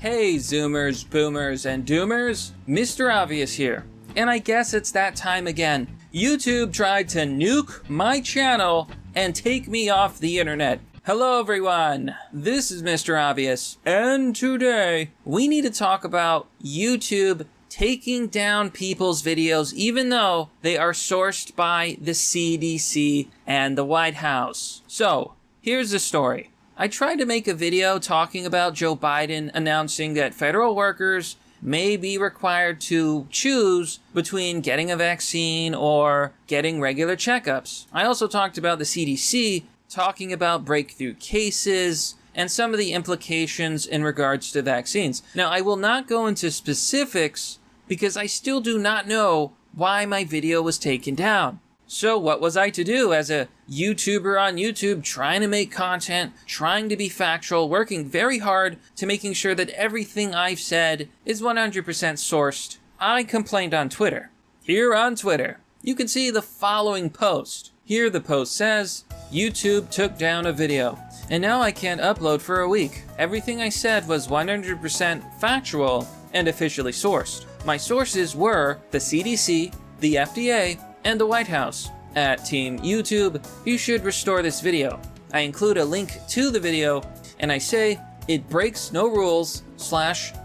Hey Zoomers, Boomers, and Doomers, Mr. Obvious here. And I guess it's that time again. YouTube tried to nuke my channel and take me off the internet. Hello everyone, this is Mr. Obvious, and today we need to talk about YouTube taking down people's videos even though they are sourced by the CDC and the White House. So, here's the story. I tried to make a video talking about Joe Biden announcing that federal workers may be required to choose between getting a vaccine or getting regular checkups. I also talked about the CDC talking about breakthrough cases and some of the implications in regards to vaccines. Now, I will not go into specifics because I still do not know why my video was taken down. So what was I to do as a YouTuber on YouTube, trying to make content, trying to be factual, working very hard to making sure that everything I've said is 100% sourced? I complained on Twitter. Here on Twitter, you can see the following post. Here the post says, YouTube took down a video, and now I can't upload for a week. Everything I said was 100% factual and officially sourced. My sources were the CDC, the FDA, and the White House. At Team YouTube, you should restore this video. I include a link to the video, and I say it breaks no rules /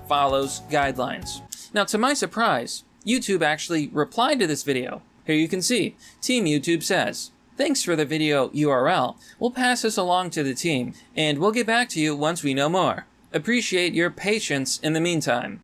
follows guidelines. Now, to my surprise, YouTube actually replied to this video. Here you can see, Team YouTube says, "Thanks for the video URL. We'll pass this along to the team, and we'll get back to you once we know more. Appreciate your patience in the meantime."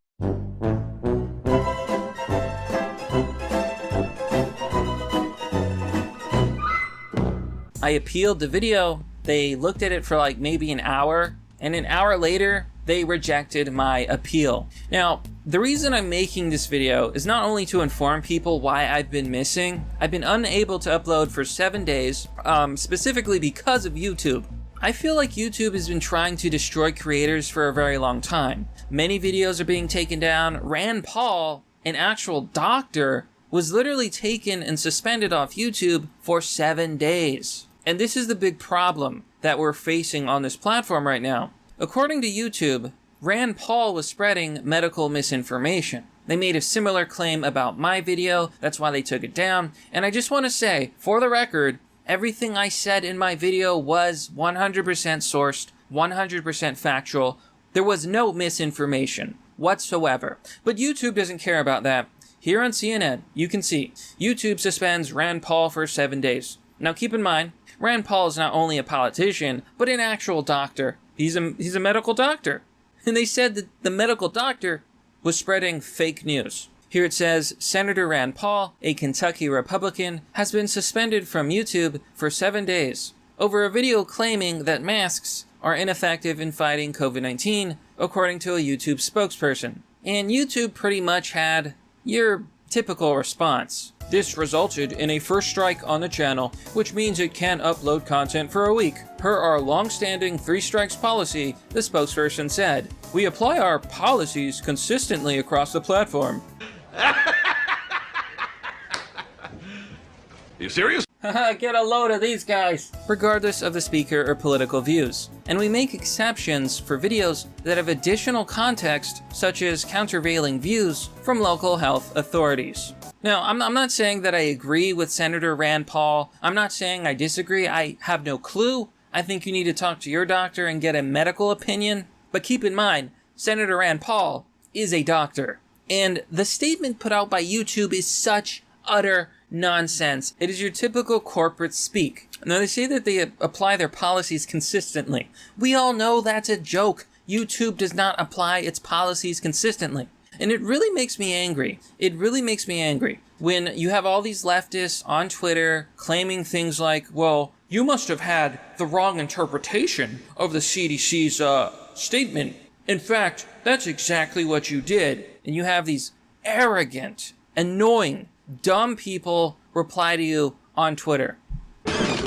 I appealed the video. They looked at it for like maybe an hour, and an hour later, they rejected my appeal. Now, the reason I'm making this video is not only to inform people why I've been missing. I've been unable to upload for 7 days, specifically because of YouTube. I feel like YouTube has been trying to destroy creators for a very long time. Many videos are being taken down. Rand Paul, an actual doctor, was literally taken and suspended off YouTube for 7 days. And this is the big problem that we're facing on this platform right now. According to YouTube, Rand Paul was spreading medical misinformation. They made a similar claim about my video, that's why they took it down. And I just want to say, for the record, everything I said in my video was 100% sourced, 100% factual. There was no misinformation whatsoever. But YouTube doesn't care about that. Here on CNN, you can see, YouTube suspends Rand Paul for 7 days. Now keep in mind, Rand Paul is not only a politician, but an actual doctor. He's a medical doctor. And they said that the medical doctor was spreading fake news. Here it says, Senator Rand Paul, a Kentucky Republican, has been suspended from YouTube for 7 days over a video claiming that masks are ineffective in fighting COVID-19, according to a YouTube spokesperson. And YouTube pretty much had your typical response. This resulted in a first strike on the channel, which means it can't upload content for a week. Per our long-standing 3 strikes policy, the spokesperson said, "We apply our policies consistently across the platform." You serious? Get a load of these guys! Regardless of the speaker or political views. And we make exceptions for videos that have additional context, such as countervailing views from local health authorities. Now, I'm not saying that I agree with Senator Rand Paul. I'm not saying I disagree. I have no clue. I think you need to talk to your doctor and get a medical opinion. But keep in mind, Senator Rand Paul is a doctor. And the statement put out by YouTube is such utter nonsense. It is your typical corporate speak. Now, they say that they apply their policies consistently. We all know that's a joke. YouTube does not apply its policies consistently. And it really makes me angry. It really makes me angry when you have all these leftists on Twitter claiming things like, well, you must have had the wrong interpretation of the CDC's statement. In fact, that's exactly what you did. And you have these arrogant, annoying, dumb people reply to you on Twitter.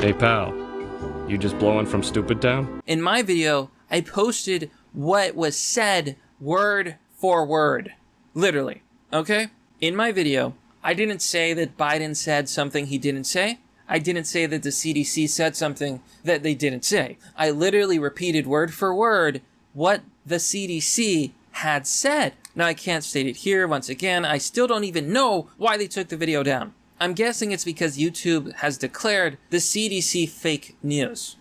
Hey pal, you just blowing from stupid town? In my video, I posted what was said word for word. Literally, okay? In my video, I didn't say that Biden said something he didn't say. I didn't say that the CDC said something that they didn't say. I literally repeated word for word what the CDC had said. Now, I can't state it here. Once again, I still don't even know why they took the video down. I'm guessing it's because YouTube has declared the CDC fake news.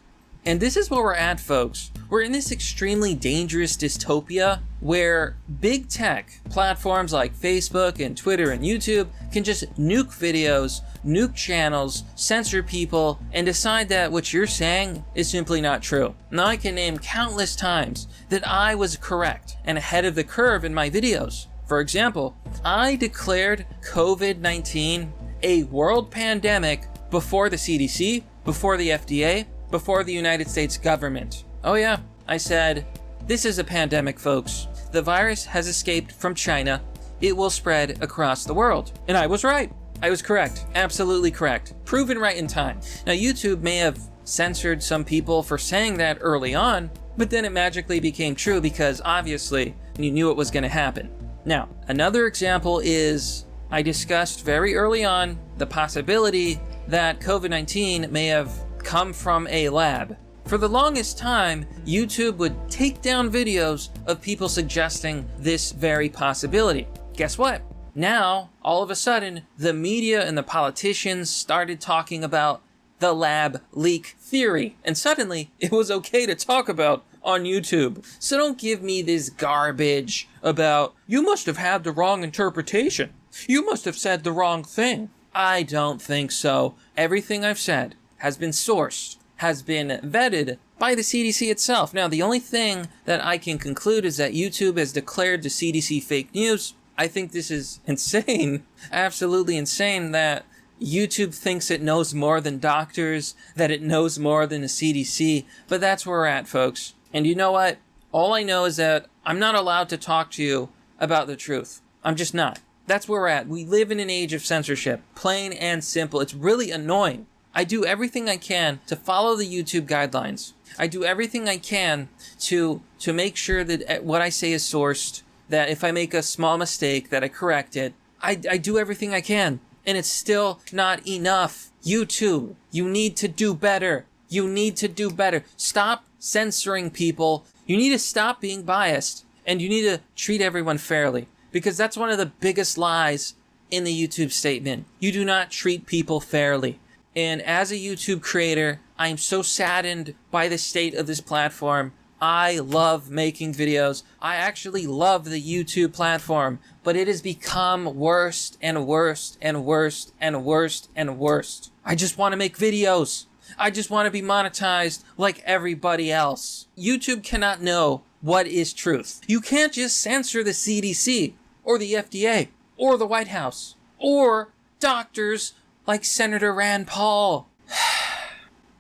And this is where we're at, folks. We're in this extremely dangerous dystopia where big tech platforms like Facebook and Twitter and YouTube can just nuke videos, nuke channels, censor people, and decide that what you're saying is simply not true. Now, I can name countless times that I was correct and ahead of the curve in my videos. For example, I declared COVID-19 a world pandemic before the CDC, before the FDA, before the United States government. Oh yeah, I said, this is a pandemic, folks. The virus has escaped from China. It will spread across the world. And I was right. I was correct. Absolutely correct. Proven right in time. Now, YouTube may have censored some people for saying that early on, but then it magically became true because obviously you knew it was going to happen. Now, another example is I discussed very early on the possibility that COVID-19 may have come from a lab. For the longest time, YouTube would take down videos of people suggesting this very possibility. Guess what? Now, all of a sudden, the media and the politicians started talking about the lab leak theory, and suddenly it was okay to talk about on YouTube. So don't give me this garbage about, you must have had the wrong interpretation. You must have said the wrong thing. I don't think so. Everything I've said has been sourced, has been vetted by the CDC itself. Now, the only thing that I can conclude is that YouTube has declared the CDC fake news. I think this is insane, absolutely insane, that YouTube thinks it knows more than doctors, that it knows more than the CDC, but that's where we're at, folks. And you know what? All I know is that I'm not allowed to talk to you about the truth. I'm just not. That's where we're at. We live in an age of censorship, plain and simple. It's really annoying. I do everything I can to follow the YouTube guidelines. I do everything I can to make sure that what I say is sourced, that if I make a small mistake, that I correct it. I do everything I can, and it's still not enough. YouTube, you need to do better. You need to do better. Stop censoring people. You need to stop being biased, and you need to treat everyone fairly, because that's one of the biggest lies in the YouTube statement. You do not treat people fairly. And as a YouTube creator, I am so saddened by the state of this platform. I love making videos. I actually love the YouTube platform, but it has become worse and worse and worse and worse and worse. I just want to make videos. I just want to be monetized like everybody else. YouTube cannot know what is truth. You can't just censor the CDC or the FDA or the White House or doctors like Senator Rand Paul.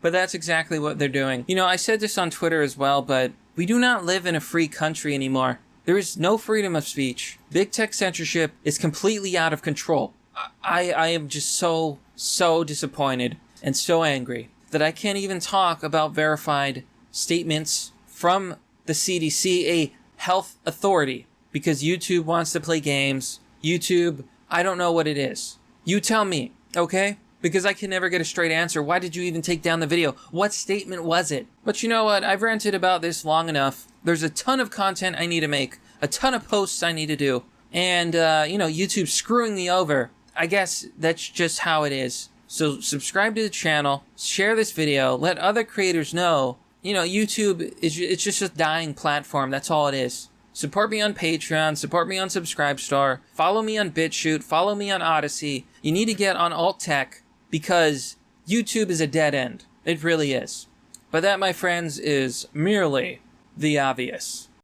But that's exactly what they're doing. You know, I said this on Twitter as well, but we do not live in a free country anymore. There is no freedom of speech. Big tech censorship is completely out of control. I am just so disappointed and so angry that I can't even talk about verified statements from the CDC, a health authority, because YouTube wants to play games. YouTube, I don't know what it is. You tell me. Okay? Because I can never get a straight answer. Why did you even take down the video? What statement was it? But you know what? I've ranted about this long enough. There's a ton of content I need to make. A ton of posts I need to do. And, YouTube's screwing me over. I guess that's just how it is. So subscribe to the channel. Share this video. Let other creators know. You know, YouTube, it's just a dying platform. That's all it is. Support me on Patreon, support me on Subscribestar, follow me on BitChute, follow me on Odyssey. You need to get on Alt Tech because YouTube is a dead end. It really is. But that, my friends, is merely the obvious.